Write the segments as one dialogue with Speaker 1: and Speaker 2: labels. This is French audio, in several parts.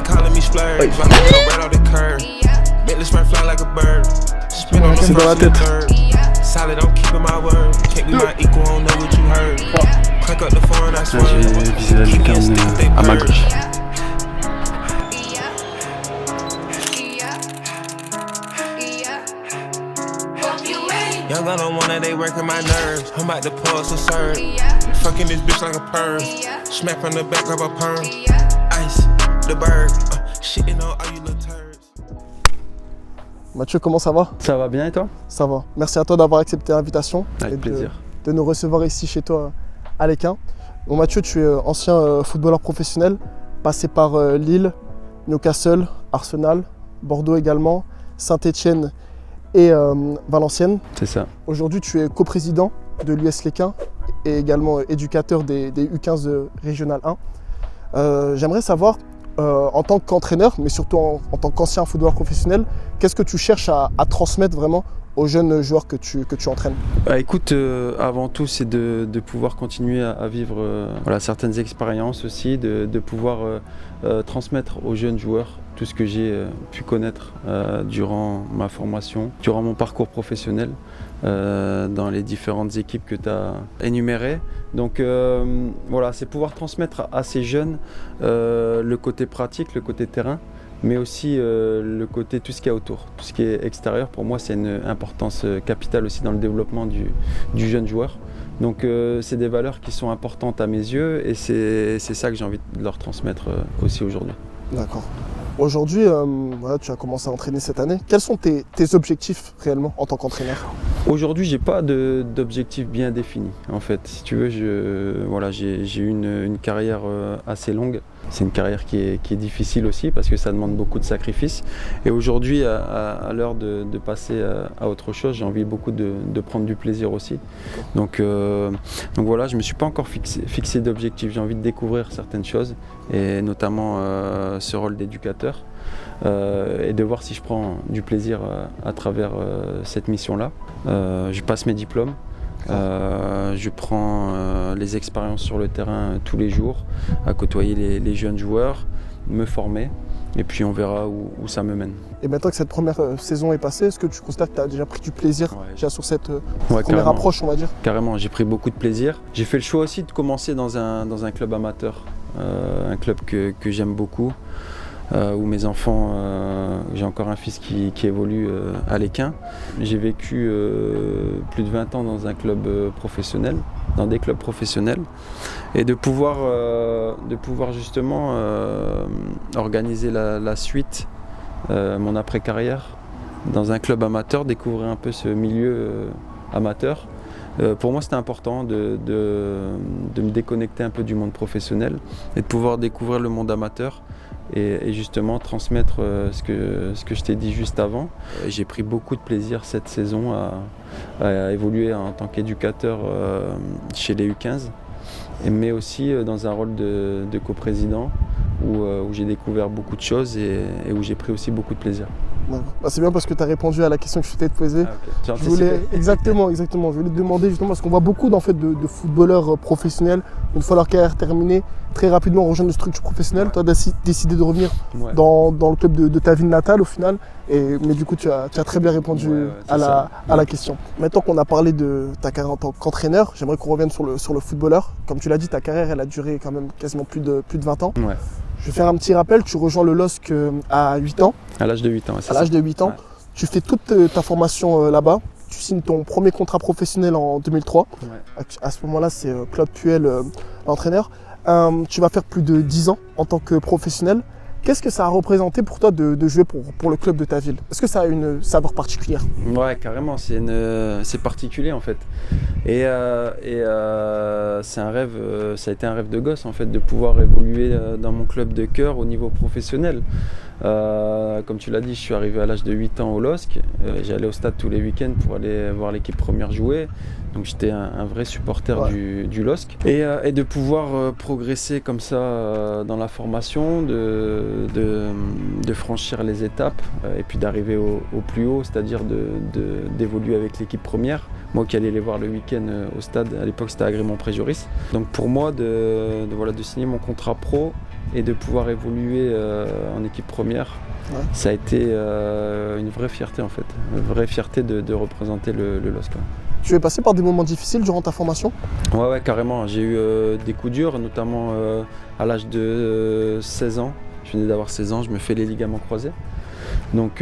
Speaker 1: calling me splurge. I'm right off the curb. Bentley Smurf fly like a bird. Spin on the first and third. Solid, I'm keeping my word. Can't be my equal, I don't know what you heard. Crank up the phone, I swear.
Speaker 2: J'ai visé la lucarne à ma gauche.
Speaker 1: Young gun on one that they working my nerves. I'm about to pause and serve. Fucking this bitch like a perm. Smack from the back of a perm. Ice, the bird. Shitting on all you little turds.
Speaker 3: Mathieu, comment ça va?
Speaker 2: Ça va bien et toi?
Speaker 3: Ça va. Merci à toi d'avoir accepté l'invitation.
Speaker 2: Avec plaisir.
Speaker 3: De nous recevoir ici chez toi à l'Équin. Bon, Mathieu, tu es ancien footballeur professionnel, passé par Lille, Newcastle, Arsenal, Bordeaux également, Saint-Étienne et Valenciennes.
Speaker 2: C'est ça.
Speaker 3: Aujourd'hui, tu es coprésident de l'US L'Équin et également éducateur des U15 de Régional 1. J'aimerais savoir, en tant qu'entraîneur, mais surtout en tant qu'ancien footballeur professionnel, qu'est-ce que tu cherches à transmettre vraiment aux jeunes joueurs que tu entraînes?
Speaker 2: Écoute, avant tout, c'est de pouvoir continuer à vivre certaines expériences aussi, de pouvoir transmettre aux jeunes joueurs tout ce que j'ai pu connaître durant ma formation, durant mon parcours professionnel, dans les différentes équipes que tu as énumérées. Donc c'est pouvoir transmettre à ces jeunes le côté pratique, le côté terrain, mais aussi le côté, tout ce qu'il y a autour, tout ce qui est extérieur. Pour moi, c'est une importance capitale aussi dans le développement du jeune joueur. Donc c'est des valeurs qui sont importantes à mes yeux et c'est ça que j'ai envie de leur transmettre aussi aujourd'hui.
Speaker 3: D'accord. Aujourd'hui, tu as commencé à entraîner cette année. Quels sont tes objectifs réellement en tant qu'entraîneur?
Speaker 2: Aujourd'hui, j'ai pas d'objectif bien défini. En fait, si tu veux, j'ai eu une carrière assez longue. C'est une carrière qui est difficile aussi parce que ça demande beaucoup de sacrifices. Et aujourd'hui, à l'heure de passer à autre chose, j'ai envie beaucoup de prendre du plaisir aussi. Donc voilà, je me suis pas encore fixé d'objectif. J'ai envie de découvrir certaines choses et notamment ce rôle d'éducateur et de voir si je prends du plaisir à travers cette mission-là. Je passe mes diplômes. Je prends les expériences sur le terrain tous les jours, à côtoyer les jeunes joueurs, me former et puis on verra où ça me mène.
Speaker 3: Et maintenant que cette première saison est passée, est-ce que tu considères que tu as déjà pris du plaisir déjà sur cette première
Speaker 2: carrément.
Speaker 3: approche, on va dire? Carrément,
Speaker 2: j'ai pris beaucoup de plaisir. J'ai fait le choix aussi de commencer dans un club amateur, un club que j'aime beaucoup. Où mes enfants, j'ai encore un fils qui évolue à l'Équin. J'ai vécu plus de 20 ans dans un club professionnel, dans des clubs professionnels, et de pouvoir justement organiser la suite, mon après-carrière, dans un club amateur, découvrir un peu ce milieu amateur. Pour moi, c'était important de me déconnecter un peu du monde professionnel et de pouvoir découvrir le monde amateur et justement transmettre ce que je t'ai dit juste avant. J'ai pris beaucoup de plaisir cette saison à évoluer en tant qu'éducateur chez les U15, mais aussi dans un rôle de coprésident où j'ai découvert beaucoup de choses et où j'ai pris aussi beaucoup de plaisir.
Speaker 3: C'est bien parce que tu as répondu à la question que je t'ai posée.
Speaker 2: Okay.
Speaker 3: Je voulais, exactement. Je voulais te demander justement parce qu'on voit beaucoup de footballeurs professionnels, une fois leur carrière terminée, très rapidement rejoindre une structure professionnelle. Toi, tu as décidé de revenir dans le club de ta ville natale au final. Mais du coup, tu as très bien répondu à la question. Maintenant qu'on a parlé de ta carrière en tant qu'entraîneur, j'aimerais qu'on revienne sur le footballeur. Comme tu l'as dit, ta carrière, elle a duré quand même quasiment plus de 20 ans.
Speaker 2: Ouais.
Speaker 3: Je vais faire un petit rappel, tu rejoins le LOSC à 8 ans.
Speaker 2: À l'âge de 8 ans,
Speaker 3: À l'âge de 8 ans. Ouais. Tu fais toute ta formation là-bas. Tu signes ton premier contrat professionnel en 2003. Ouais. À ce moment-là, c'est Claude Puel, l'entraîneur. Tu vas faire plus de 10 ans en tant que professionnel. Qu'est-ce que ça a représenté pour toi de jouer pour le club de ta ville? Est-ce que ça a une saveur particulière?
Speaker 2: Ouais, carrément, c'est particulier en fait. Et c'est un rêve, ça a été un rêve de gosse en fait, de pouvoir évoluer dans mon club de cœur au niveau professionnel. Comme tu l'as dit, je suis arrivé à l'âge de 8 ans au LOSC. J'allais au stade tous les week-ends pour aller voir l'équipe première jouer. Donc j'étais un vrai supporter du LOSC. Et de pouvoir progresser comme ça dans la formation, de franchir les étapes et puis d'arriver au plus haut, c'est-à-dire d'évoluer avec l'équipe première. Moi qui allais les voir le week-end au stade, à l'époque c'était Agrément-Pré-Joris. Donc pour moi de signer mon contrat pro et de pouvoir évoluer en équipe première, ça a été une vraie fierté en fait. Une vraie fierté de représenter le LOSC.
Speaker 3: Tu es passé par des moments difficiles durant ta formation?
Speaker 2: Ouais, carrément. J'ai eu des coups durs, notamment à l'âge de 16 ans. Je venais d'avoir 16 ans, je me fais les ligaments croisés. Donc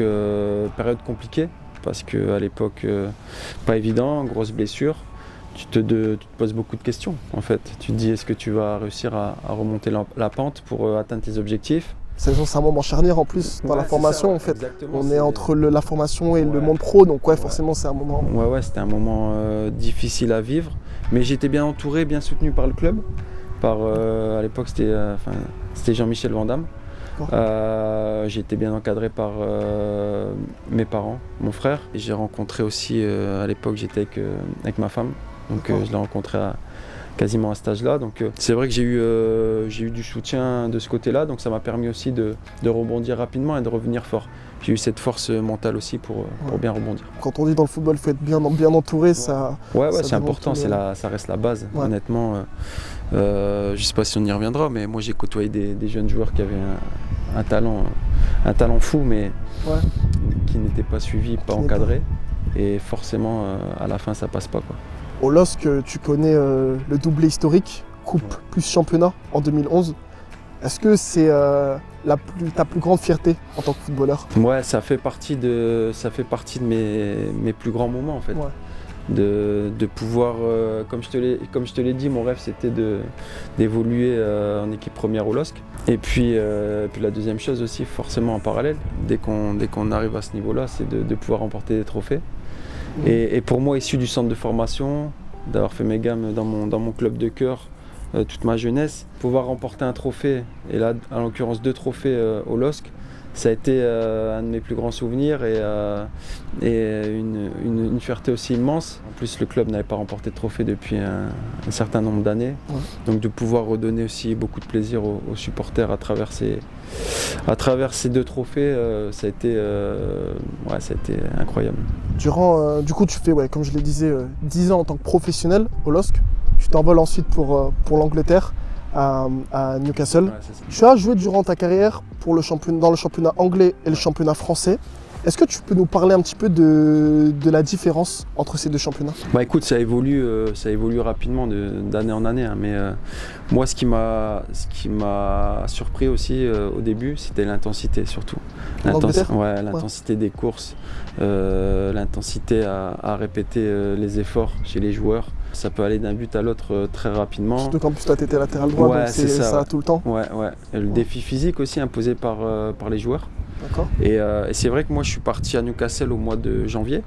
Speaker 2: période compliquée, parce qu'à l'époque, pas évident, grosse blessure. Tu te poses beaucoup de questions en fait. Tu te dis, est-ce que tu vas réussir à remonter la pente pour atteindre tes objectifs?
Speaker 3: C'est un moment charnière en plus dans la formation
Speaker 2: ça,
Speaker 3: en fait.
Speaker 2: Exactement,
Speaker 3: on est entre la formation et le monde pro, donc forcément c'est un moment.
Speaker 2: Ouais, c'était un moment difficile à vivre, mais j'étais bien entouré, bien soutenu par le club. À l'époque c'était Jean-Michel Vandamme. J'ai été bien encadré par mes parents, mon frère. Et j'ai rencontré aussi, à l'époque j'étais avec ma femme, donc je l'ai rencontré quasiment à cet âge-là. Donc c'est vrai que j'ai eu du soutien de ce côté-là, donc ça m'a permis aussi de rebondir rapidement et de revenir fort. J'ai eu cette force mentale aussi pour bien rebondir.
Speaker 3: Quand on dit dans le football, il faut être bien entouré, ça.
Speaker 2: Ouais, c'est important, ça reste la base. Honnêtement, je ne sais pas si on y reviendra, mais moi j'ai côtoyé des jeunes joueurs qui avaient un talent fou, mais qui n'étaient pas suivis, pas encadrés. Et forcément, à la fin, ça passe pas, quoi.
Speaker 3: Au LOSC, tu connais le doublé historique, Coupe plus Championnat en 2011. Est-ce que c'est ta plus grande fierté en tant que footballeur?
Speaker 2: Ouais, ça fait partie de mes plus grands moments en fait. De pouvoir, comme je te l'ai dit, mon rêve c'était d'évoluer en équipe première au LOSC. Et puis la deuxième chose aussi, forcément en parallèle, dès qu'on arrive à ce niveau-là, c'est de pouvoir remporter des trophées. Et pour moi, issu du centre de formation, d'avoir fait mes gammes dans mon club de cœur toute ma jeunesse, pouvoir remporter un trophée, et là en l'occurrence 2 trophées au LOSC, ça a été un de mes plus grands souvenirs et une fierté aussi immense. En plus, le club n'avait pas remporté de trophée depuis un certain nombre d'années. Donc de pouvoir redonner aussi beaucoup de plaisir aux supporters à travers ces 2 trophées, ça a été incroyable.
Speaker 3: Du coup, tu fais, comme je le disais, 10 ans en tant que professionnel au LOSC. Tu t'envoles ensuite pour l'Angleterre, à Newcastle. Tu as joué durant ta carrière dans le championnat anglais et le championnat français. Est-ce que tu peux nous parler un petit peu de la différence entre ces 2 championnats?
Speaker 2: Écoute, ça évolue rapidement d'année en année, hein, mais moi ce qui m'a surpris aussi au début, c'était l'intensité surtout. L'intensité des courses, l'intensité à répéter les efforts chez les joueurs. Ça peut aller d'un but à l'autre très rapidement.
Speaker 3: Surtout qu'en plus toi tu étais latéral droit, donc c'est ça tout le temps.
Speaker 2: Et le défi physique aussi imposé par les joueurs. Et c'est vrai que moi je suis parti à Newcastle au mois de janvier.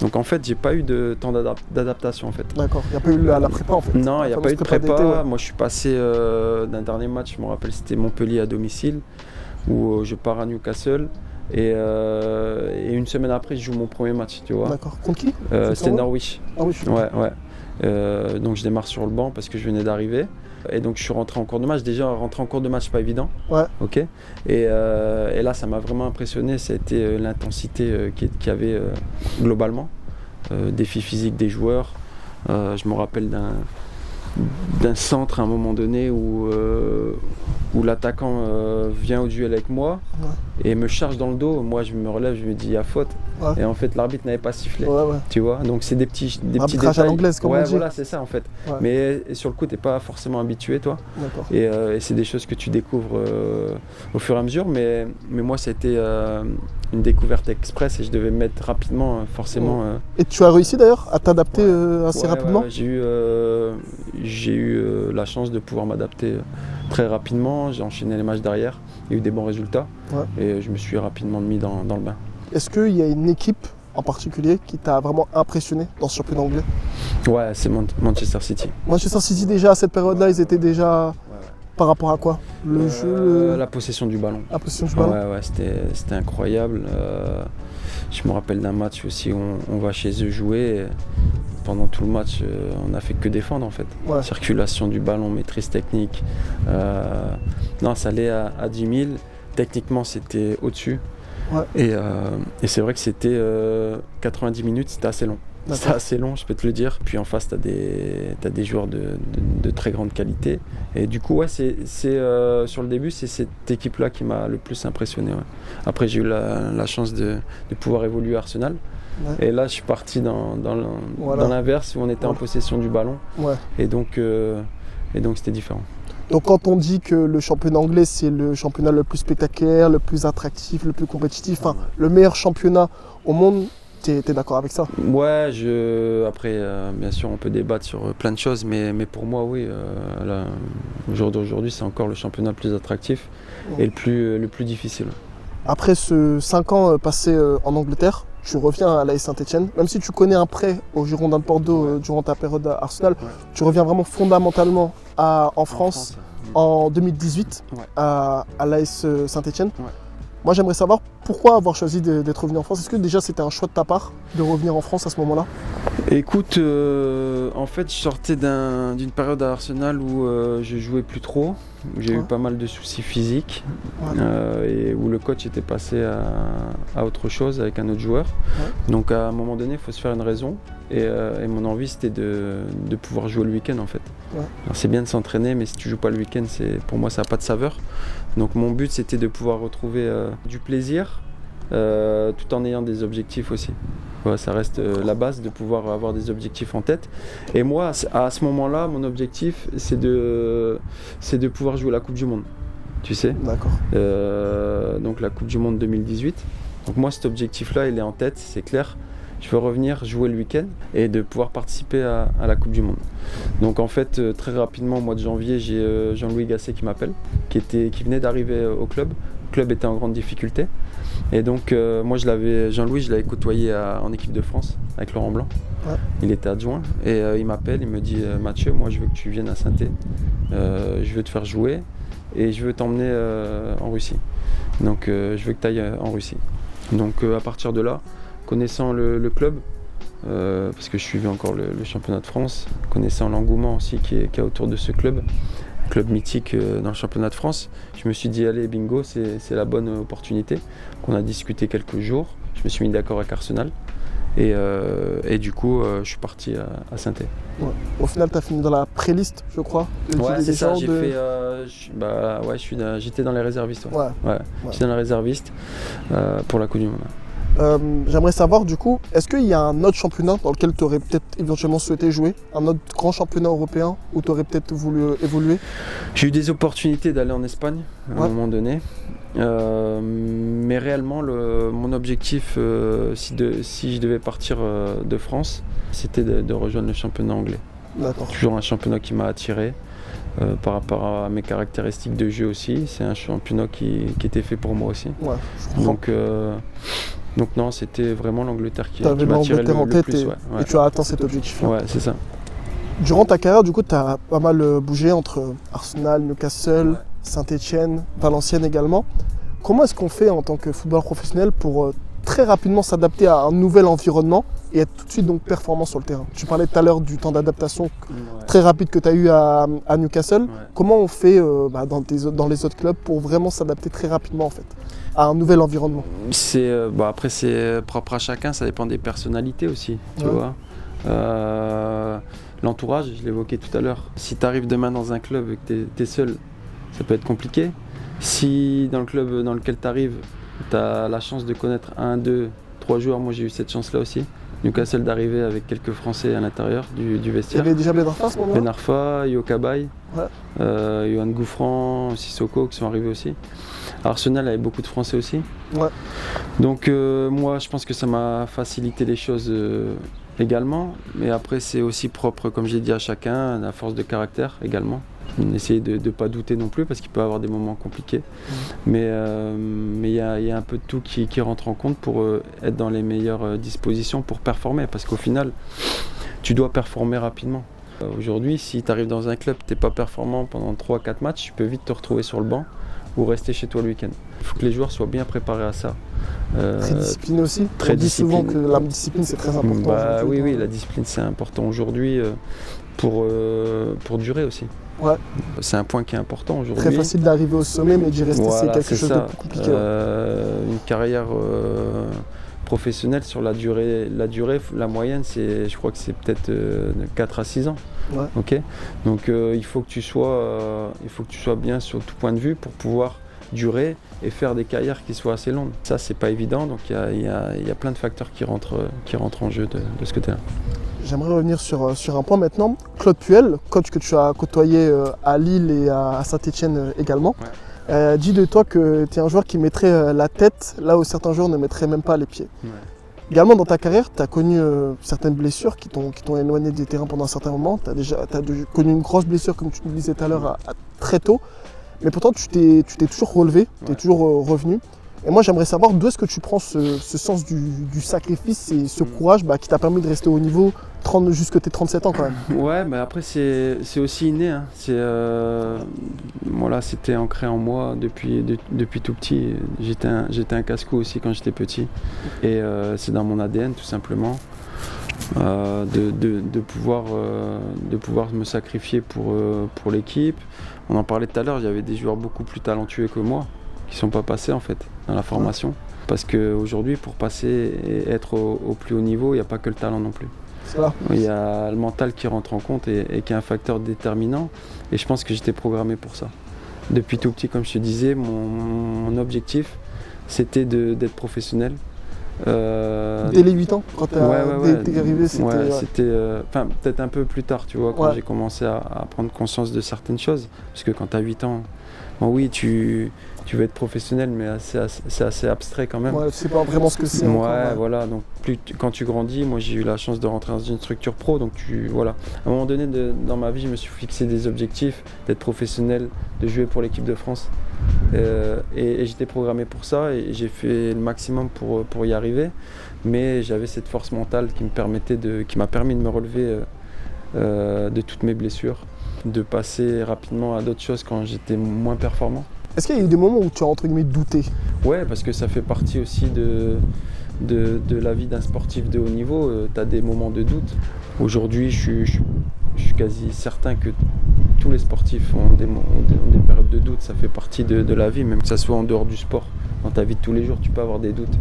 Speaker 2: Donc en fait j'ai pas eu de temps d'adaptation en fait.
Speaker 3: D'accord, il n'y a pas eu la prépa en fait.
Speaker 2: Non, il n'y a pas eu de prépa. Moi je suis passé d'un dernier match, je me rappelle c'était Montpellier à domicile, où je pars à Newcastle. Et une semaine après je joue mon premier match, tu vois.
Speaker 3: D'accord, contre qui?
Speaker 2: C'était Norwich. Donc je démarre sur le banc parce que je venais d'arriver. Et donc je suis rentré en cours de match. Déjà rentrer en cours de match, c'est pas évident. Ok. Et là ça m'a vraiment impressionné. C'était l'intensité qu'il y avait globalement, défi physique des joueurs. Je me rappelle d'un centre à un moment donné où l'attaquant vient au duel avec moi et me charge dans le dos. Moi je me relève, je me dis il y a faute. Et en fait l'arbitre n'avait pas sifflé. Tu vois, donc c'est des petits détails.
Speaker 3: À l'anglaise, comme on dit.
Speaker 2: Voilà, c'est ça en fait. Mais sur le coup t'es pas forcément habitué toi. Et c'est des choses que tu découvres au fur et à mesure. Mais moi c'était une découverte express et je devais me mettre rapidement forcément.
Speaker 3: Et tu as réussi d'ailleurs à t'adapter assez rapidement?
Speaker 2: J'ai eu la chance de pouvoir m'adapter très rapidement. J'ai enchaîné les matchs derrière, il y a eu des bons résultats et je me suis rapidement mis dans le bain.
Speaker 3: Est-ce qu'il y a une équipe en particulier qui t'a vraiment impressionné dans ce championnat anglais?
Speaker 2: Ouais, c'est Manchester City.
Speaker 3: Manchester City déjà à cette période-là, ils étaient déjà par rapport à quoi? Le jeu,
Speaker 2: la possession du ballon.
Speaker 3: La possession du ballon.
Speaker 2: Ouais, c'était incroyable. Je me rappelle d'un match aussi où on va chez eux jouer. Pendant tout le match, on n'a fait que défendre en fait. Circulation du ballon, maîtrise technique. Non, ça allait à 10 000. Techniquement, c'était au-dessus. Et c'est vrai que c'était 90 minutes, c'était assez long. C'est assez long, je peux te le dire. Puis en face, tu as des joueurs de très grande qualité. Et du coup, ouais, sur le début, c'est cette équipe-là qui m'a le plus impressionné. Ouais. Après, j'ai eu la chance de pouvoir évoluer à Arsenal. Ouais. Et là, je suis parti dans l'inverse, où on était en possession du ballon. Ouais. Et donc, c'était différent.
Speaker 3: Donc quand on dit que le championnat anglais, c'est le championnat le plus spectaculaire, le plus attractif, le plus compétitif, enfin, le meilleur championnat au monde, t'es d'accord avec ça?
Speaker 2: Ouais, après, bien sûr, on peut débattre sur plein de choses, mais pour moi, oui, au jour d'aujourd'hui, c'est encore le championnat le plus attractif et le plus difficile.
Speaker 3: Après ce 5 ans passés en Angleterre, tu reviens à l'AS Saint-Etienne, même si tu connais un prêt au Girondins de Bordeaux durant ta période à Arsenal, tu reviens vraiment fondamentalement en France en 2018 à l'AS Saint-Etienne. Ouais. Moi, j'aimerais savoir pourquoi avoir choisi d'être revenu en France. Est-ce que déjà c'était un choix de ta part de revenir en France à ce moment-là?
Speaker 2: Écoute, en fait, je sortais d'une période à Arsenal où je jouais plus trop, où j'ai eu pas mal de soucis physiques et où le coach était passé à autre chose avec un autre joueur. Ouais. Donc à un moment donné, il faut se faire une raison et mon envie c'était de pouvoir jouer le week-end en fait. Ouais. Alors, c'est bien de s'entraîner, mais si tu joues pas le week-end, pour moi ça n'a pas de saveur. Donc mon but c'était de pouvoir retrouver du plaisir tout en ayant des objectifs aussi. Ouais, ça reste la base de pouvoir avoir des objectifs en tête. Et moi, à ce moment-là, mon objectif, c'est de pouvoir jouer la Coupe du Monde. Tu sais ?
Speaker 3: D'accord.
Speaker 2: Donc la Coupe du Monde 2018. Donc moi, cet objectif-là, il est en tête, c'est clair. Je veux revenir jouer le week-end et de pouvoir participer à la Coupe du Monde. Donc en fait, très rapidement, au mois de janvier, j'ai Jean-Louis Gasset qui m'appelle, qui venait d'arriver au club. Le club était en grande difficulté. Et donc moi Jean-Louis, je l'avais côtoyé en équipe de France avec Laurent Blanc. Ouais. Il était adjoint et il m'appelle, il me dit Mathieu, moi je veux que tu viennes à Saint-Étienne, je veux te faire jouer et je veux t'emmener en Russie. Donc je veux que tu ailles en Russie. Donc à partir de là, connaissant le club, parce que je suivais encore le championnat de France, connaissant l'engouement aussi qui est autour de ce club mythique dans le championnat de France, je me suis dit allez bingo, c'est la bonne opportunité. On a discuté quelques jours, je me suis mis d'accord avec Arsenal et du coup je suis parti à Saint-Étienne.
Speaker 3: Ouais. Au final tu as fini dans la pré-liste je crois.
Speaker 2: Ouais c'est ça, j'étais dans les réservistes. J'étais dans les réservistes pour la Coupe du Monde.
Speaker 3: J'aimerais savoir du coup, est-ce qu'il y a un autre championnat dans lequel tu aurais peut-être éventuellement souhaité jouer? Un autre grand championnat européen où tu aurais peut-être voulu évoluer?
Speaker 2: J'ai eu des opportunités d'aller en Espagne à un moment donné. Mais réellement, mon objectif, si je devais partir de France, c'était de rejoindre le championnat anglais. D'accord. Toujours un championnat qui m'a attiré. Par rapport à mes caractéristiques de jeu aussi, c'est un championnat qui était fait pour moi aussi. Ouais, donc non, c'était vraiment l'Angleterre qui m'attirait le plus.
Speaker 3: Et tu as atteint cet objectif.
Speaker 2: Ouais, c'est ça.
Speaker 3: Durant ta carrière, du coup, tu as pas mal bougé entre Arsenal, Newcastle, Saint-Etienne, Valenciennes également. Comment est-ce qu'on fait en tant que footballeur professionnel pour très rapidement s'adapter à un nouvel environnement et être tout de suite donc performant sur le terrain? Tu parlais tout à l'heure du temps d'adaptation très rapide que tu as eu à Newcastle. Ouais. Comment on fait dans les autres clubs pour vraiment s'adapter très rapidement en fait à un nouvel environnement?
Speaker 2: Après c'est propre à chacun, ça dépend des personnalités aussi, tu vois. L'entourage, je l'évoquais tout à l'heure. Si tu arrives demain dans un club et que tu es seul, ça peut être compliqué. Si dans le club dans lequel tu arrives, tu as la chance de connaître 1, 2, 3 joueurs, moi j'ai eu cette chance-là aussi. Newcastle d'arriver avec quelques Français à l'intérieur du vestiaire.
Speaker 3: Il y avait déjà Ben Arfa à ce moment-là?
Speaker 2: Ben Arfa, Yokabai, Yohan Gouffran, Sissoko qui sont arrivés aussi. Arsenal avait beaucoup de Français aussi. Ouais. Donc moi je pense que ça m'a facilité les choses également. Mais après c'est aussi propre, comme j'ai dit, à chacun, la force de caractère également. Essayer de ne pas douter non plus parce qu'il peut y avoir des moments compliqués. Mais il y a un peu de tout qui rentre en compte pour être dans les meilleures dispositions pour performer. Parce qu'au final, tu dois performer rapidement. Aujourd'hui, si tu arrives dans un club, tu n'es pas performant pendant 3-4 matchs, tu peux vite te retrouver sur le banc ou rester chez toi le week-end. Il faut que les joueurs soient bien préparés à ça.
Speaker 3: Très discipliné aussi. On dit souvent que la discipline c'est très important.
Speaker 2: Oui, la discipline c'est important aujourd'hui pour durer aussi. Ouais. C'est un point qui est important aujourd'hui.
Speaker 3: Très facile d'arriver au sommet, mais d'y rester c'est quelque chose de plus compliqué.
Speaker 2: Une carrière professionnel sur la durée, la moyenne, je crois que c'est peut-être 4 à 6 ans.
Speaker 3: Ouais.
Speaker 2: Okay, donc il faut que tu sois bien sur tout point de vue pour pouvoir durer et faire des carrières qui soient assez longues. Ça, c'est pas évident, donc il y a plein de facteurs qui rentrent en jeu de ce côté-là.
Speaker 3: J'aimerais revenir sur un point maintenant. Claude Puel, coach que tu as côtoyé à Lille et à Saint-Etienne également, dit de toi que tu es un joueur qui mettrait la tête là où certains joueurs ne mettraient même pas les pieds. Ouais. Également dans ta carrière, tu as connu certaines blessures qui t'ont éloigné des terrains pendant un certain moment. Tu as connu une grosse blessure, comme tu nous disais tout à l'heure, très tôt. Mais pourtant, tu t'es toujours relevé, tu es toujours revenu. Et moi, j'aimerais savoir d'où est-ce que tu prends ce sens du sacrifice et ce courage qui t'a permis de rester au niveau jusqu'à tes 37 ans quand même.
Speaker 2: Ouais, mais après, c'est aussi inné. Hein. Voilà, c'était ancré en moi depuis tout petit. J'étais un casse-cou aussi quand j'étais petit. Et c'est dans mon ADN, tout simplement. De pouvoir me sacrifier pour l'équipe. On en parlait tout à l'heure, il y avait des joueurs beaucoup plus talentueux que moi qui ne sont pas passés en fait dans la formation. Parce qu'aujourd'hui, pour passer et être au plus haut niveau, il n'y a pas que le talent non plus. Il y a le mental qui rentre en compte et qui est un facteur déterminant. Et je pense que j'étais programmé pour ça. Depuis tout petit, comme je te disais, mon objectif, c'était d'être professionnel.
Speaker 3: Dès les 8 ans, quand t'es arrivé,
Speaker 2: c'était peut-être un peu plus tard, tu vois, quand j'ai commencé à prendre conscience de certaines choses. Parce que quand tu as 8 ans, bon, oui, tu veux être professionnel, mais c'est assez abstrait quand même.
Speaker 3: Ouais, tu sais pas vraiment ce que c'est.
Speaker 2: Voilà, donc quand tu grandis, moi j'ai eu la chance de rentrer dans une structure pro, donc voilà. À un moment donné dans ma vie, je me suis fixé des objectifs, d'être professionnel, de jouer pour l'équipe de France. Et j'étais programmé pour ça et j'ai fait le maximum pour y arriver, mais j'avais cette force mentale qui m'a permis de me relever de toutes mes blessures, de passer rapidement à d'autres choses quand j'étais moins performant.
Speaker 3: Est-ce qu'il y a eu des moments où tu as entre guillemets douté ?
Speaker 2: Ouais, parce que ça fait partie aussi de la vie d'un sportif de haut niveau. Tu as des moments de doute. Aujourd'hui, je suis quasi certain que tous les sportifs ont des périodes de doute. Ça fait partie de la vie, même que ça soit en dehors du sport. Dans ta vie de tous les jours, tu peux avoir des doutes.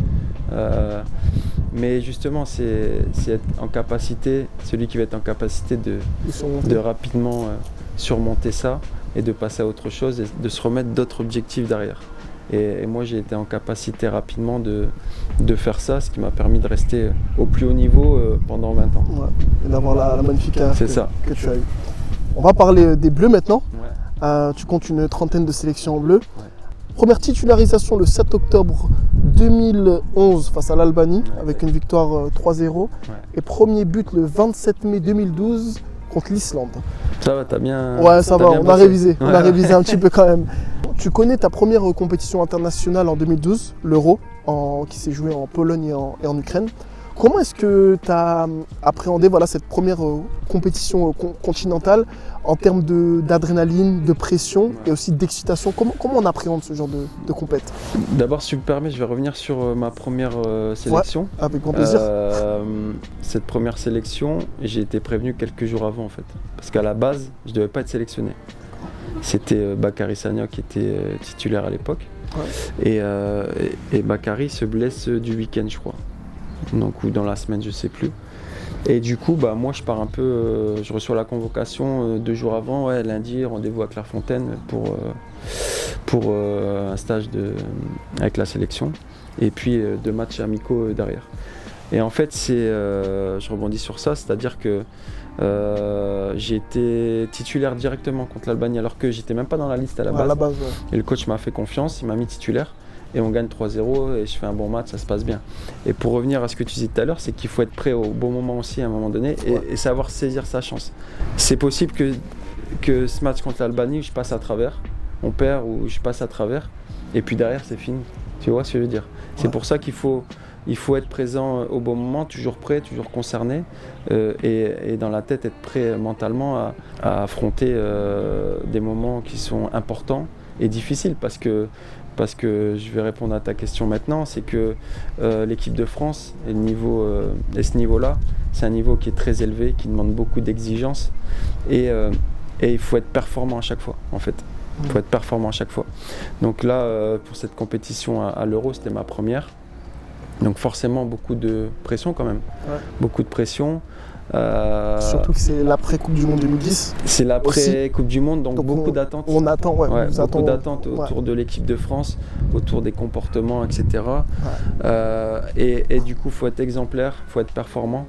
Speaker 2: Mais justement, c'est être en capacité, celui qui va être en capacité de rapidement surmonter ça et de passer à autre chose et de se remettre d'autres objectifs derrière. Et moi, j'ai été en capacité rapidement de faire ça, ce qui m'a permis de rester au plus haut niveau pendant 20 ans. Ouais,
Speaker 3: et d'avoir la magnifique carrière que tu as eue. On va parler des Bleus maintenant. Ouais. Tu comptes une trentaine de sélections en bleu. Ouais. Première titularisation le 7 octobre 2011 face à l'Albanie, avec une victoire 3-0. Ouais. Et premier but le 27 mai 2012 contre l'Islande.
Speaker 2: Ça va, t'as bien...
Speaker 3: Ouais, ça va, on a révisé un petit peu quand même. Tu connais ta première compétition internationale en 2012, l'Euro, qui s'est jouée en Pologne et en Ukraine. Comment est-ce que tu as appréhendé cette première compétition continentale en termes d'adrénaline, de pression et aussi d'excitation ? Comment on appréhende ce genre de compète ?
Speaker 2: D'abord, si tu me permets, je vais revenir sur ma première sélection.
Speaker 3: Ouais, avec grand plaisir.
Speaker 2: Cette première sélection, j'ai été prévenu quelques jours avant en fait. Parce qu'à la base, je ne devais pas être sélectionné. C'était Bakary Sagna qui était titulaire à l'époque. Ouais. Et Bakary se blesse du week-end, je crois. Donc, ou dans la semaine, je sais plus. Et du coup, moi, je pars un peu. Je reçois la convocation 2 jours avant. Ouais, lundi, rendez-vous à Clairefontaine pour un stage avec la sélection. Et puis 2 matchs amicaux derrière. Et en fait, je rebondis sur ça, c'est-à-dire que j'ai été titulaire directement contre l'Albanie alors que j'étais même pas dans la liste à la base.
Speaker 3: Ouais.
Speaker 2: Et le coach m'a fait confiance, il m'a mis titulaire. Et on gagne 3-0 et je fais un bon match, ça se passe bien. Et pour revenir à ce que tu disais tout à l'heure, c'est qu'il faut être prêt au bon moment aussi à un moment donné et savoir saisir sa chance. C'est possible que ce match contre l'Albanie, je passe à travers, on perd ou je passe à travers et puis derrière c'est fini. Tu vois ce que je veux dire ? C'est pour ça qu'il faut être présent au bon moment, toujours prêt, toujours concerné et dans la tête être prêt mentalement à affronter des moments qui sont importants et difficiles parce que je vais répondre à ta question maintenant, c'est que l'équipe de France et ce niveau-là, c'est un niveau qui est très élevé, qui demande beaucoup d'exigences et il faut être performant à chaque fois en fait. Il faut être performant à chaque fois. Donc là, pour cette compétition à l'Euro, c'était ma première. Donc forcément beaucoup de pression quand même, beaucoup de pression.
Speaker 3: Surtout que c'est l'après-Coupe du Monde 2010.
Speaker 2: C'est l'après-Coupe du Monde, donc beaucoup d'attentes.
Speaker 3: On attend,
Speaker 2: beaucoup d'attentes autour de l'équipe de France, autour des comportements, etc. Et du coup, il faut être exemplaire, il faut être performant.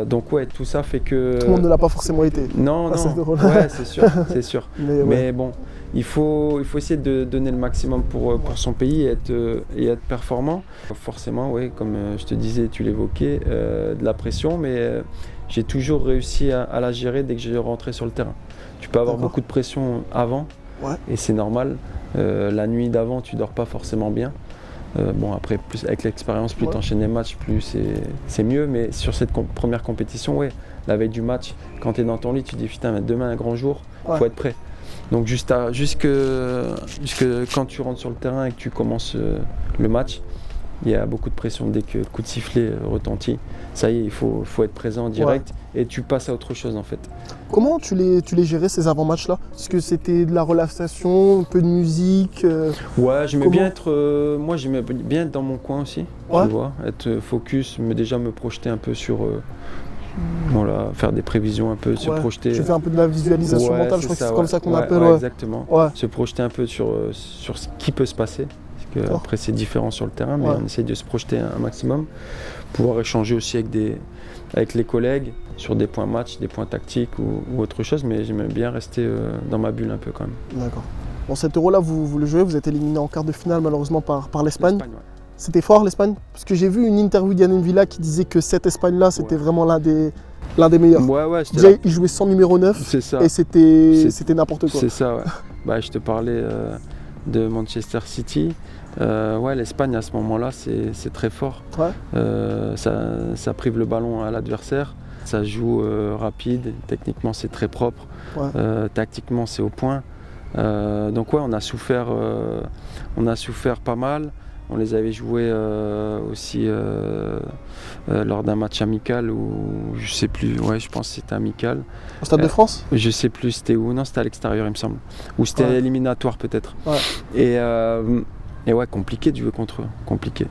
Speaker 2: Donc tout ça fait que...
Speaker 3: Tout le monde ne l'a pas forcément été.
Speaker 2: Non, c'est sûr, c'est sûr. Mais bon, il faut essayer de donner le maximum pour son pays et être performant. Forcément, comme je te disais, tu l'évoquais, de la pression, mais j'ai toujours réussi à la gérer dès que j'ai rentré sur le terrain. Tu peux avoir beaucoup de pression avant, et c'est normal. La nuit d'avant, tu dors pas forcément bien. Après, plus avec l'expérience, plus tu enchaînes les matchs, plus c'est mieux. Mais sur cette première compétition, la veille du match, quand tu es dans ton lit, tu te dis putain, demain un grand jour, faut être prêt. Donc jusque quand tu rentres sur le terrain et que tu commences le match, il y a beaucoup de pression. Dès que le coup de sifflet retentit, ça y est, il faut être présent en direct et tu passes à autre chose en fait.
Speaker 3: Comment tu les gérais ces avant-matchs-là? Est-ce que c'était de la relaxation, un peu de musique
Speaker 2: j'aimais bien être dans mon coin aussi, tu vois, être focus, me projeter un peu sur... faire des prévisions un peu, se projeter.
Speaker 3: Tu fais un peu de la visualisation mentale, je crois que c'est comme ça qu'on appelle.
Speaker 2: Exactement. Se projeter un peu sur ce qui peut se passer. Parce que après c'est différent sur le terrain, mais on essaie de se projeter un maximum. Pouvoir échanger aussi avec les collègues sur des points match, des points tactiques ou autre chose, mais j'aimais bien rester dans ma bulle un peu quand même.
Speaker 3: D'accord. Bon, cet Euro là, vous le jouez, vous êtes éliminé en quart de finale malheureusement par l'Espagne. C'était fort l'Espagne? Parce que j'ai vu une interview d'Yann Villa qui disait que cette Espagne-là, c'était vraiment l'un des meilleurs. Déjà, il jouait sans numéro 9 et c'était n'importe quoi.
Speaker 2: C'est ça, je te parlais de Manchester City. L'Espagne à ce moment-là, c'est très fort. Ça prive le ballon à l'adversaire. Ça joue rapide, techniquement c'est très propre. Tactiquement c'est au point. On a souffert pas mal. On les avait joués aussi lors d'un match amical ou je sais plus, je pense que c'était amical.
Speaker 3: Au Stade de France?
Speaker 2: Je sais plus c'était où, non c'était à l'extérieur il me semble. Ou c'était éliminatoire peut-être. Et compliqué de jouer contre eux, compliqué.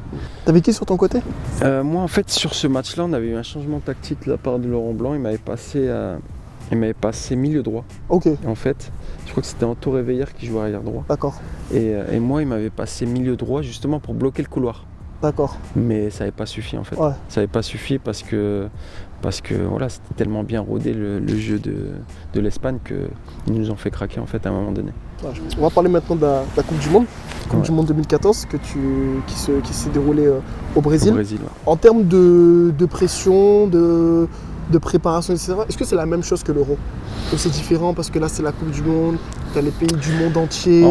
Speaker 3: T'avais qui sur ton côté?
Speaker 2: Moi en fait sur ce match-là on avait eu un changement tactique de la part de Laurent Blanc, il m'avait passé milieu droit. En fait, je crois que c'était Anto Réveillère qui jouait arrière droit.
Speaker 3: D'accord.
Speaker 2: Et moi, il m'avait passé milieu droit justement pour bloquer le couloir.
Speaker 3: D'accord.
Speaker 2: Mais ça n'avait pas suffi en fait. Ça n'avait pas suffi parce que c'était tellement bien rodé le jeu de l'Espagne qu'ils nous ont fait craquer en fait à un moment donné.
Speaker 3: On va parler maintenant de la Coupe du Monde. Coupe du Monde 2014 qui s'est déroulée au Brésil. En termes de pression, de préparation, etc. Est-ce que c'est la même chose que l'Euro? Ou c'est différent parce que là c'est la Coupe du Monde, tu as les pays du monde entier?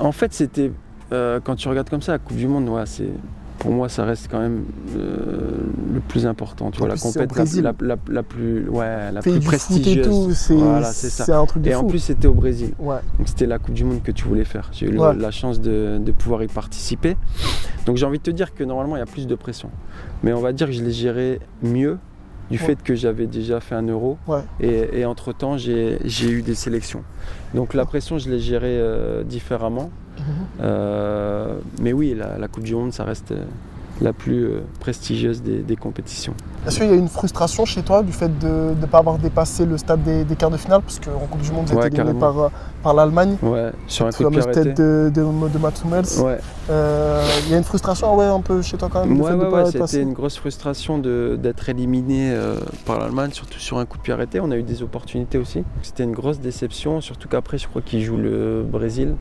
Speaker 2: En fait c'était, quand tu regardes comme ça, la Coupe du Monde, pour moi ça reste quand même le plus important. Tu vois, la compétition la plus prestigieuse.
Speaker 3: C'est un truc de fou.
Speaker 2: Et en plus c'était au Brésil. Donc c'était la Coupe du Monde que tu voulais faire. J'ai eu la chance de pouvoir y participer. Donc j'ai envie de te dire que normalement il y a plus de pression. Mais on va dire que je l'ai géré mieux. Du fait que j'avais déjà fait un Euro et entre-temps j'ai eu des sélections. Donc la pression je l'ai gérée différemment. Mais oui, la Coupe du Monde ça reste la plus prestigieuse des compétitions.
Speaker 3: Est-ce qu'il y a une frustration chez toi du fait de ne pas avoir dépassé le stade des quarts de finale? Parce qu'en Coupe du Monde vous êtes éliminé par l'Allemagne.
Speaker 2: Sur un coup de pied arrêté.
Speaker 3: de Mats Hummels. Il y a une frustration un peu chez toi quand même?
Speaker 2: C'était une grosse frustration d'être éliminé par l'Allemagne, surtout sur un coup de pied arrêté. On a eu des opportunités aussi. C'était une grosse déception, surtout qu'après je crois qu'ils jouent le Brésil.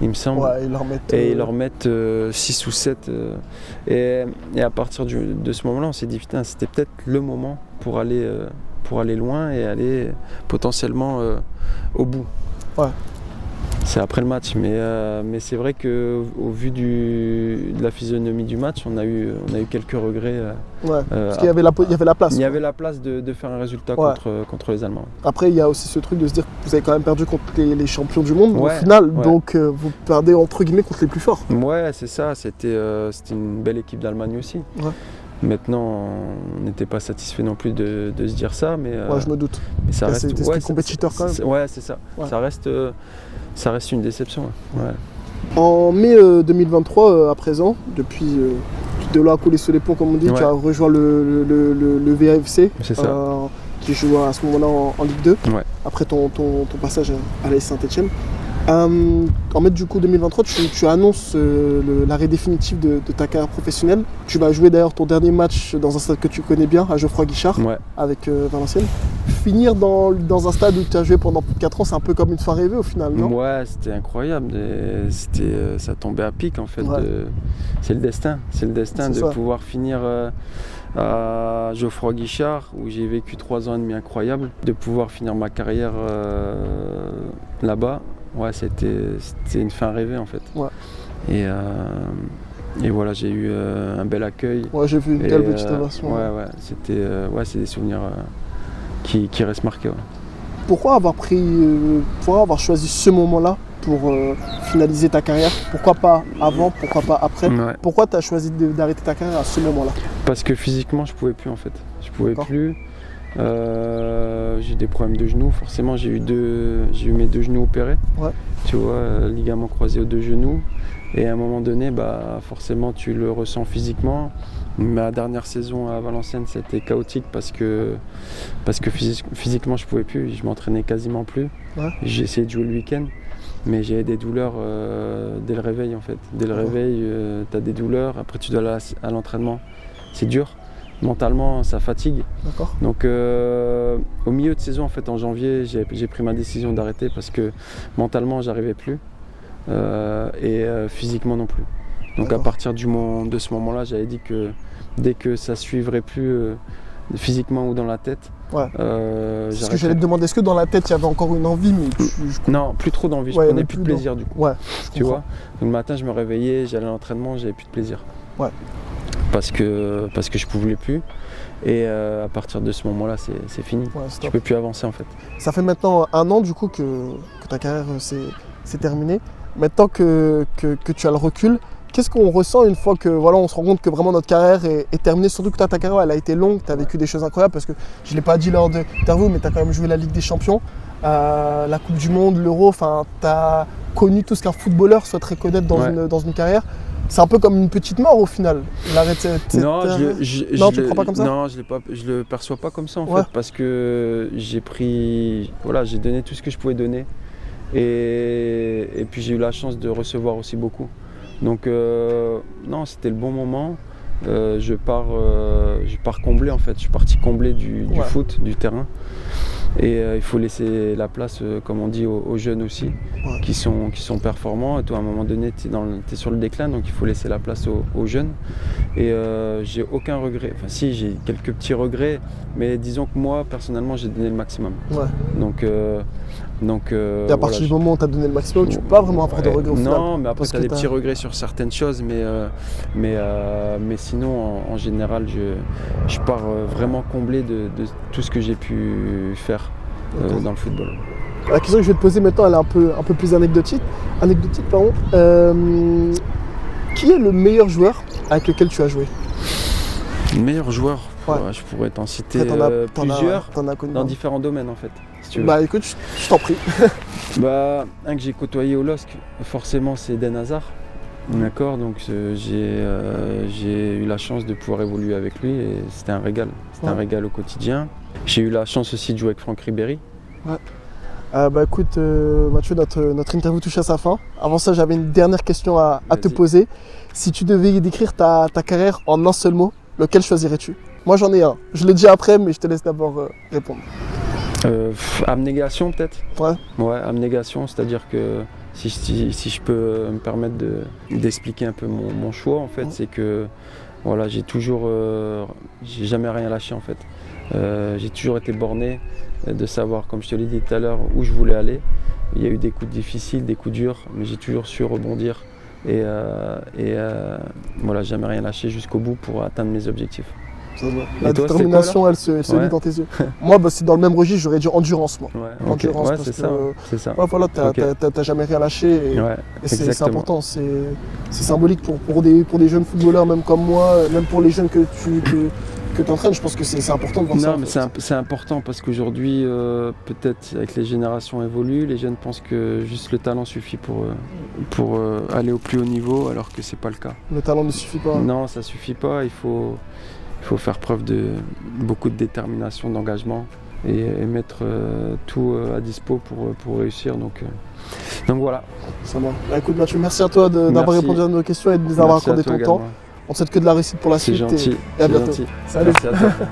Speaker 2: Il me semble. Ils leur mettent 6 ou 7. Et à partir de ce moment-là, on s'est dit, putain, c'était peut-être le moment pour aller loin et aller potentiellement au bout. C'est après le match, mais c'est vrai qu'au vu de la physionomie du match, on a eu quelques regrets.
Speaker 3: Parce qu'il y avait la place.
Speaker 2: Il y avait la place de faire un résultat contre les Allemands.
Speaker 3: Après, il y a aussi ce truc de se dire que vous avez quand même perdu contre les champions du monde au final, donc vous perdez entre guillemets contre les plus forts.
Speaker 2: C'est ça, c'était une belle équipe d'Allemagne aussi. Maintenant, on n'était pas satisfait non plus de se dire ça, mais
Speaker 3: je me doute.
Speaker 2: Mais ça reste
Speaker 3: des compétiteurs quand même.
Speaker 2: C'est ça. Ça reste une déception.
Speaker 3: En mai 2023, à présent, depuis de là à couler sous les ponts, comme on dit, tu as rejoint le VAFC, qui joue à ce moment-là en Ligue 2, après ton passage à l'AS Saint-Etienne. En mai du coup 2023, tu annonces l'arrêt définitif de ta carrière professionnelle. Tu vas jouer d'ailleurs ton dernier match dans un stade que tu connais bien, à Geoffroy Guichard, avec Valenciennes. Finir dans un stade où tu as joué pendant plus de 4 ans, c'est un peu comme une fin rêvée au final, non?
Speaker 2: Ouais, c'était incroyable. Ça tombait à pic en fait. C'est le destin. C'est le destin de pouvoir finir à Geoffroy Guichard, où j'ai vécu 3 ans et demi incroyables, de pouvoir finir ma carrière là-bas. Ouais, c'était une fin rêvée en fait. Et voilà, j'ai eu un bel accueil.
Speaker 3: Ouais, j'ai vu une belle petite ovation.
Speaker 2: C'est des souvenirs qui restent marqués.
Speaker 3: Pourquoi avoir choisi ce moment-là pour finaliser ta carrière? Pourquoi pas avant? Pourquoi pas après? Pourquoi tu as choisi d'arrêter ta carrière à ce moment-là?
Speaker 2: Parce que physiquement, je pouvais plus en fait. Je pouvais plus. J'ai des problèmes de genoux, forcément j'ai eu mes 2 genoux opérés, tu vois, ligament croisé aux 2 genoux, et à un moment donné, forcément tu le ressens physiquement. Ma dernière saison à Valenciennes, c'était chaotique parce que physiquement je pouvais plus, je m'entraînais quasiment plus. J'ai essayé de jouer le week-end, mais j'ai des douleurs dès le réveil en fait. Dès le réveil, tu as des douleurs, après tu dois aller à l'entraînement, c'est dur. Mentalement, ça fatigue. Donc, au milieu de saison, en fait, en janvier, j'ai pris ma décision d'arrêter parce que mentalement, j'arrivais plus et physiquement non plus. Donc, à partir de ce moment-là, j'avais dit que dès que ça suivrait plus physiquement ou dans la tête,
Speaker 3: c'est ce que j'allais te demander. Est-ce que dans la tête, il y avait encore une envie, mais
Speaker 2: non, plus trop d'envie. Je prenais plus de plaisir du coup. Tu vois. Donc, le matin, je me réveillais, j'allais à l'entraînement, j'avais plus de plaisir. Parce que je ne pouvais plus, et à partir de ce moment-là c'est fini, tu ne peux plus avancer en fait.
Speaker 3: Ça fait maintenant 1 an du coup que ta carrière s'est terminée. Maintenant que tu as le recul, qu'est-ce qu'on ressent une fois que on se rend compte que vraiment notre carrière est terminée, surtout que ta carrière elle a été longue, tu as vécu des choses incroyables, parce que je ne l'ai pas dit lors de l'interview, mais tu as quand même joué la Ligue des Champions, la Coupe du Monde, l'Euro, tu as connu tout ce qu'un footballeur souhaiterait connaître dans une carrière. C'est un peu comme une petite mort au final.
Speaker 2: Non,
Speaker 3: tu ne crois pas comme ça?
Speaker 2: Non, je le perçois pas comme ça en fait, parce que j'ai donné tout ce que je pouvais donner, et puis j'ai eu la chance de recevoir aussi beaucoup. Donc non, c'était le bon moment. Je pars comblé en fait. Je suis parti comblé du foot, du terrain. Et il faut laisser la place, comme on dit, aux jeunes aussi, qui sont performants. Et toi, à un moment donné, tu es sur le déclin, donc il faut laisser la place aux jeunes. Et j'ai aucun regret. Enfin, si, j'ai quelques petits regrets, mais disons que moi, personnellement, j'ai donné le maximum.
Speaker 3: Et à partir du moment où tu as donné le maximum, tu peux pas vraiment avoir de regrets au final.
Speaker 2: Non, mais après, tu as des petits regrets sur certaines choses, mais sinon, en général, je pars vraiment comblé de tout ce que j'ai pu faire dans le football.
Speaker 3: La question que je vais te poser maintenant, elle est un peu plus anecdotique. Qui est le meilleur joueur avec lequel tu as joué?
Speaker 2: Le meilleur joueur, je pourrais t'en citer plusieurs dans différents domaines en fait. Si tu veux.
Speaker 3: Écoute, je t'en prie.
Speaker 2: Un que j'ai côtoyé au LOSC, forcément c'est Eden Hazard. D'accord, donc j'ai eu la chance de pouvoir évoluer avec lui et c'était un régal. C'était un régal au quotidien. J'ai eu la chance aussi de jouer avec Franck Ribéry.
Speaker 3: Écoute Mathieu, notre interview touche à sa fin. Avant ça, j'avais une dernière question à te poser. Si tu devais décrire ta carrière en un seul mot, lequel choisirais-tu? Moi j'en ai un. Je le dis après, mais je te laisse d'abord répondre.
Speaker 2: Abnégation peut-être. Ouais, abnégation, c'est-à-dire que si je peux me permettre d'expliquer un peu mon choix en fait, c'est que j'ai jamais rien lâché en fait. J'ai toujours été borné de savoir, comme je te l'ai dit tout à l'heure, où je voulais aller. Il y a eu des coups difficiles, des coups durs, mais j'ai toujours su rebondir et jamais rien lâché jusqu'au bout pour atteindre mes objectifs.
Speaker 3: La détermination, elle se lit dans tes yeux. Moi, c'est dans le même registre, j'aurais dit endurance. Endurance,
Speaker 2: c'est ça.
Speaker 3: T'as jamais rien lâché et c'est important. C'est symbolique pour des jeunes footballeurs, même comme moi, même pour les jeunes que que tu entraînes. Je pense que c'est important de voir ça.
Speaker 2: Non, mais c'est important parce qu'aujourd'hui, peut-être avec les générations évoluent, les jeunes pensent que juste le talent suffit pour aller au plus haut niveau, alors que c'est pas le cas.
Speaker 3: Le talent ne suffit pas.
Speaker 2: Non, ça suffit pas. Il faut faire preuve de beaucoup de détermination, d'engagement et mettre tout à dispo pour réussir. Donc voilà.
Speaker 3: Ça va. Bah, écoute Mathieu, merci à toi d'avoir répondu à nos questions et de nous avoir accordé ton temps. On te souhaite que de la réussite pour la suite.
Speaker 2: C'est gentil.
Speaker 3: Et à bientôt.
Speaker 2: Gentil.
Speaker 3: Salut.
Speaker 2: Merci à toi.